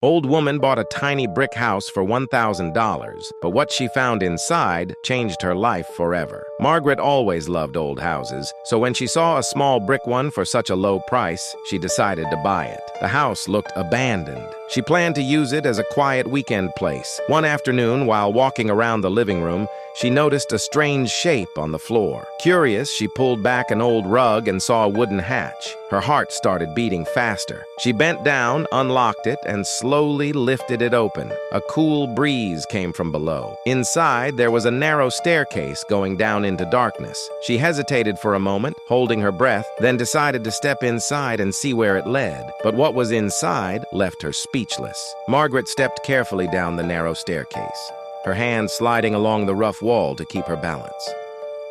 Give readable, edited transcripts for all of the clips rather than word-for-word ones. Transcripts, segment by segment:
Old woman bought a tiny brick house for $1,000, but what she found inside changed her life forever. Margaret always loved old houses, so when she saw a small brick one for such a low price, she decided to buy it. The house looked abandoned. She planned to use it as a quiet weekend place. One afternoon, while walking around the living room, she noticed a strange shape on the floor. Curious, she pulled back an old rug and saw a wooden hatch. Her heart started beating faster. She bent down, unlocked it, and slowly lifted it open. A cool breeze came from below. Inside, there was a narrow staircase going down into darkness. She hesitated for a moment, holding her breath, then decided to step inside and see where it led. But what was inside left her speechless. Margaret stepped carefully down the narrow staircase, her hand sliding along the rough wall to keep her balance.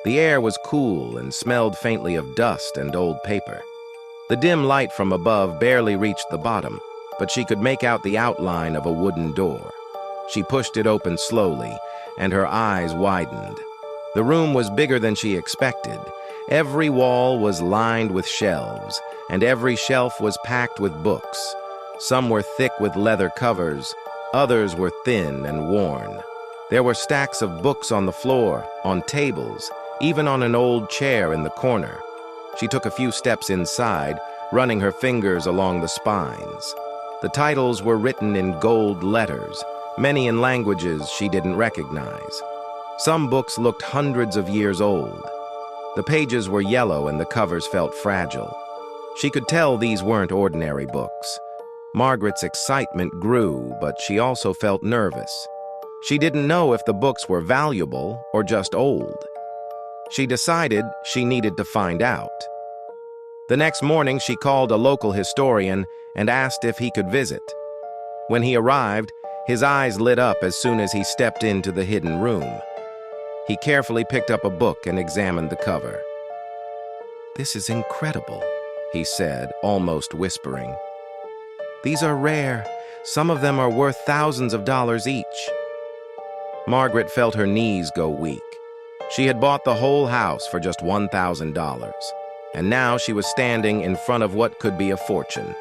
The air was cool and smelled faintly of dust and old paper. The dim light from above barely reached the bottom, but she could make out the outline of a wooden door. She pushed it open slowly, and her eyes widened. The room was bigger than she expected. Every wall was lined with shelves, and every shelf was packed with books. Some were thick with leather covers, others were thin and worn. There were stacks of books on the floor, on tables, even on an old chair in the corner. She took a few steps inside, running her fingers along the spines. The titles were written in gold letters, many in languages she didn't recognize. Some books looked hundreds of years old. The pages were yellow and the covers felt fragile. She could tell these weren't ordinary books. Margaret's excitement grew, but she also felt nervous. She didn't know if the books were valuable or just old. She decided she needed to find out. The next morning, she called a local historian and asked if he could visit. When he arrived, his eyes lit up as soon as he stepped into the hidden room. He carefully picked up a book and examined the cover. "This is incredible," he said, almost whispering. "These are rare. Some of them are worth thousands of dollars each." Margaret felt her knees go weak. She had bought the whole house for just $1,000, and now she was standing in front of what could be a fortune.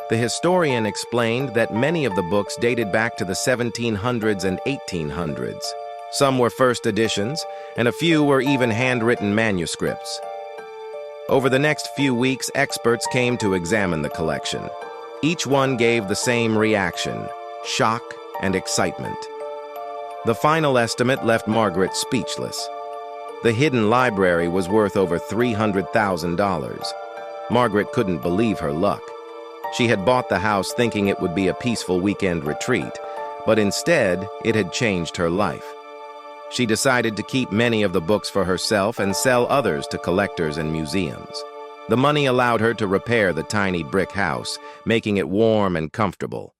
The historian explained that many of the books dated back to the 1700s and 1800s. Some were first editions, and a few were even handwritten manuscripts. Over the next few weeks, experts came to examine the collection. Each one gave the same reaction: shock and excitement. The final estimate left Margaret speechless. The hidden library was worth over $300,000. Margaret couldn't believe her luck. She had bought the house thinking it would be a peaceful weekend retreat, but instead, it had changed her life. She decided to keep many of the books for herself and sell others to collectors and museums. The money allowed her to repair the tiny brick house, making it warm and comfortable.